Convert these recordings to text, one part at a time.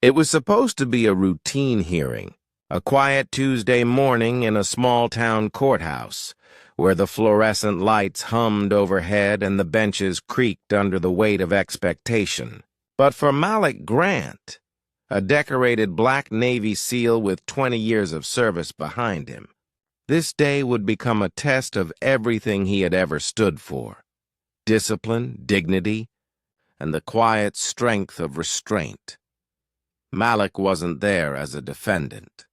It was supposed to be a routine hearing, a quiet Tuesday morning in a small-town courthouse, where the fluorescent lights hummed overhead and the benches creaked under the weight of expectation. But for Malik Grant, a decorated black Navy SEAL with 20 years of service behind him, this day would become a test of everything he had ever stood for: discipline, dignity, and the quiet strength of restraint. Malik wasn't there as a defendant.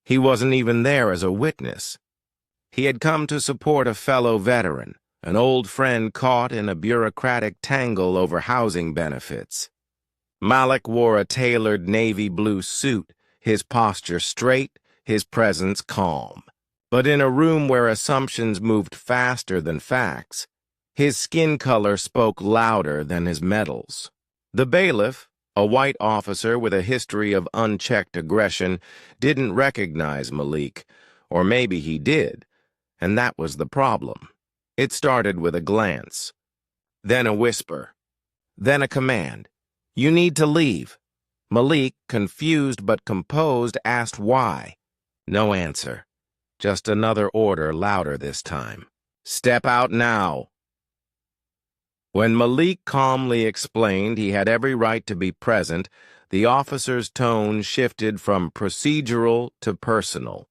He wasn't even there as a witness. He had come to support a fellow veteran, an old friend caught in a bureaucratic tangle over housing benefits. Malik wore a tailored navy blue suit, his posture straight, his presence calm. But in a room where assumptions moved faster than facts, his skin color spoke louder than his medals. The bailiff, a white officer with a history of unchecked aggression, didn't recognize Malik, or maybe he did, and that was the problem. It started with a glance, then a whisper, then a command. "You need to leave." Malik, confused but composed, asked why. No answer. Just another order, louder this time. "Step out now." When Malik calmly explained he had every right to be present, the officer's tone shifted from procedural to personal.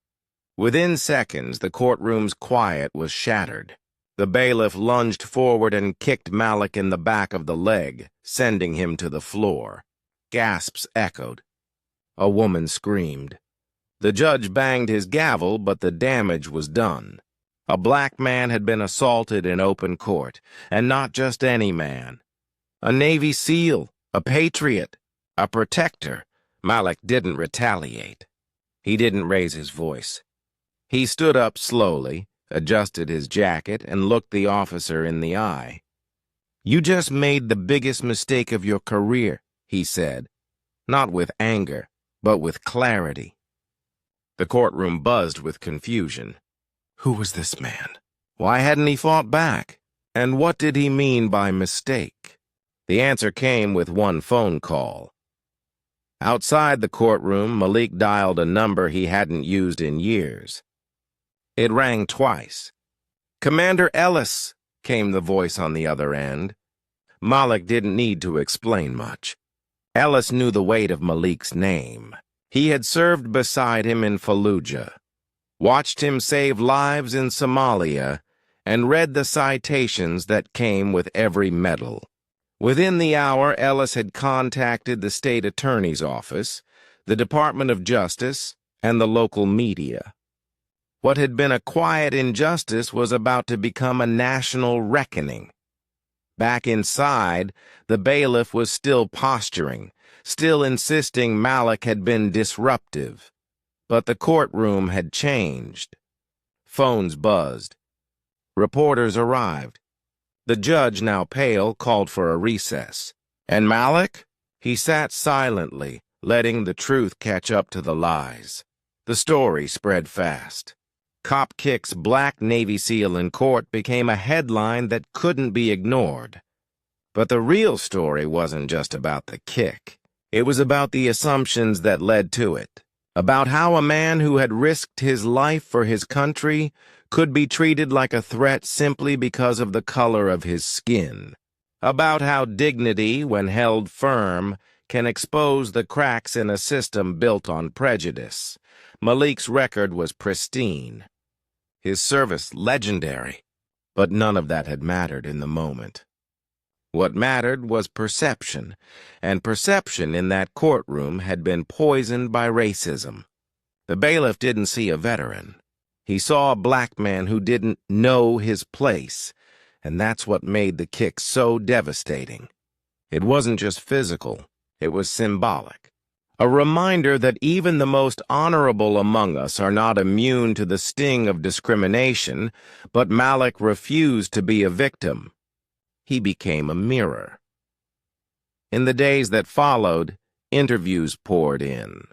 Within seconds, the courtroom's quiet was shattered. The bailiff lunged forward and kicked Malik in the back of the leg, sending him to the floor. Gasps echoed. A woman screamed. The judge banged his gavel, but the damage was done. A black man had been assaulted in open court, and not just any man. A Navy SEAL, a patriot, a protector. Malik didn't retaliate. He didn't raise his voice. He stood up slowly, adjusted his jacket, and looked the officer in the eye. "You just made the biggest mistake of your career," he said, not with anger, but with clarity. The courtroom buzzed with confusion. Who was this man? Why hadn't he fought back? And what did he mean by mistake? The answer came with one phone call. Outside the courtroom, Malik dialed a number he hadn't used in years. It rang twice. "Commander Ellis," came the voice on the other end. Malik didn't need to explain much. Ellis knew the weight of Malik's name. He had served beside him in Fallujah, watched him save lives in Somalia, and read the citations that came with every medal. Within the hour, Ellis had contacted the state attorney's office, the Department of Justice, and the local media. What had been a quiet injustice was about to become a national reckoning. Back inside, the bailiff was still posturing, still insisting Malik had been disruptive. But the courtroom had changed. Phones buzzed. Reporters arrived. The judge, now pale, called for a recess. And Malik? He sat silently, letting the truth catch up to the lies. The story spread fast. Cop kicks black Navy SEAL in court became a headline that couldn't be ignored. But the real story wasn't just about the kick. It was about the assumptions that led to it. About how a man who had risked his life for his country could be treated like a threat simply because of the color of his skin. About how dignity, when held firm, can expose the cracks in a system built on prejudice. Malik's record was pristine. His service legendary. But none of that had mattered in the moment. What mattered was perception, and perception in that courtroom had been poisoned by racism. The bailiff didn't see a veteran. He saw a black man who didn't know his place, and that's what made the kick so devastating. It wasn't just physical, it was symbolic. A reminder that even the most honorable among us are not immune to the sting of discrimination, but Malik refused to be a victim. He became a mirror. In the days that followed, interviews poured in.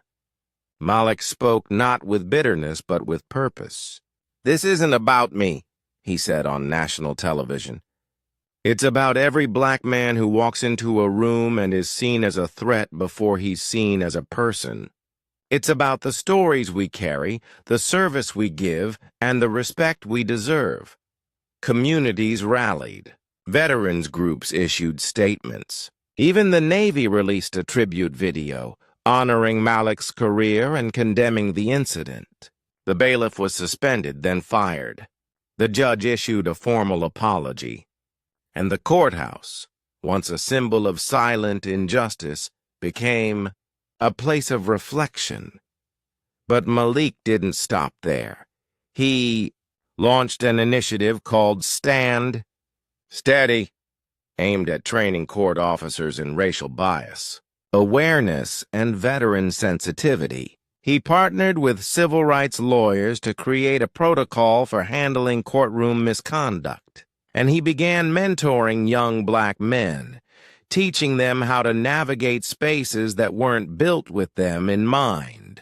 Malik spoke not with bitterness but with purpose. "This isn't about me," he said on national television. It's about every black man who walks into a room and is seen as a threat before he's seen as a person. It's about the stories we carry, the service we give, and the respect we deserve. Communities rallied. Veterans groups issued statements. Even the Navy released a tribute video, honoring Malik's career and condemning the incident. The bailiff was suspended, then fired. The judge issued a formal apology. And the courthouse, once a symbol of silent injustice, became a place of reflection. But Malik didn't stop there. He launched an initiative called Stand Steady, aimed at training court officers in racial bias, awareness, and veteran sensitivity. He partnered with civil rights lawyers to create a protocol for handling courtroom misconduct. And he began mentoring young black men, teaching them how to navigate spaces that weren't built with them in mind.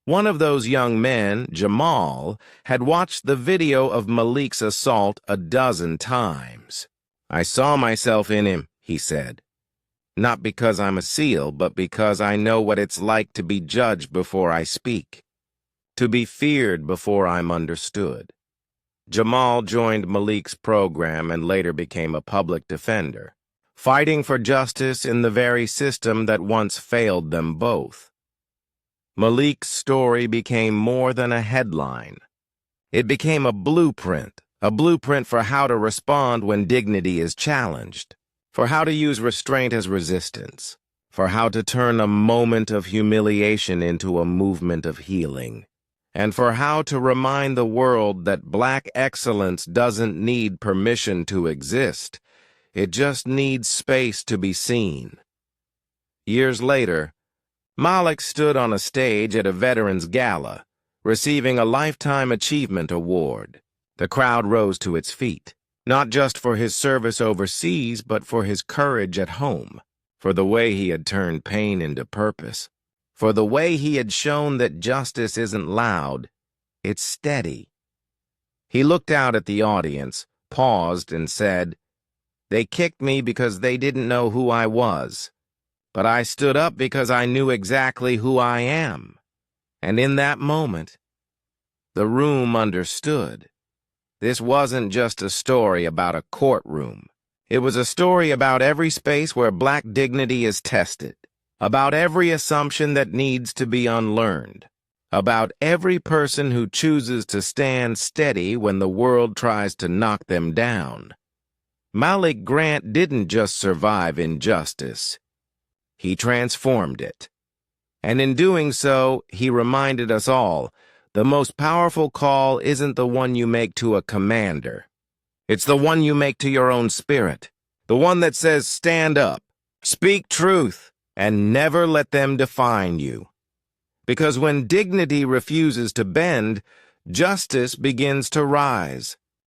One of those young men, Jamal, had watched the video of Malik's assault a dozen times. "I saw myself in him," he said. "Not because I'm a SEAL, but because I know what it's like to be judged before I speak, to be feared before I'm understood." Jamal joined Malik's program and later became a public defender, fighting for justice in the very system that once failed them both. Malik's story became more than a headline. It became a blueprint for how to respond when dignity is challenged, for how to use restraint as resistance, for how to turn a moment of humiliation into a movement of healing, and for how to remind the world that black excellence doesn't need permission to exist. It just needs space to be seen. Years later, Malik stood on a stage at a veterans gala, receiving a Lifetime Achievement Award. The crowd rose to its feet, not just for his service overseas, but for his courage at home, for the way he had turned pain into purpose, for the way he had shown that justice isn't loud, it's steady. He looked out at the audience, paused, and said, "They kicked me because they didn't know who I was. But I stood up because I knew exactly who I am." And in that moment, the room understood. This wasn't just a story about a courtroom. It was a story about every space where black dignity is tested, about every assumption that needs to be unlearned, about every person who chooses to stand steady when the world tries to knock them down. Malik Grant didn't just survive injustice. He transformed it. And in doing so, he reminded us all, the most powerful call isn't the one you make to a commander. It's the one you make to your own spirit. The one that says, stand up, speak truth, and never let them define you. Because when dignity refuses to bend, justice begins to rise.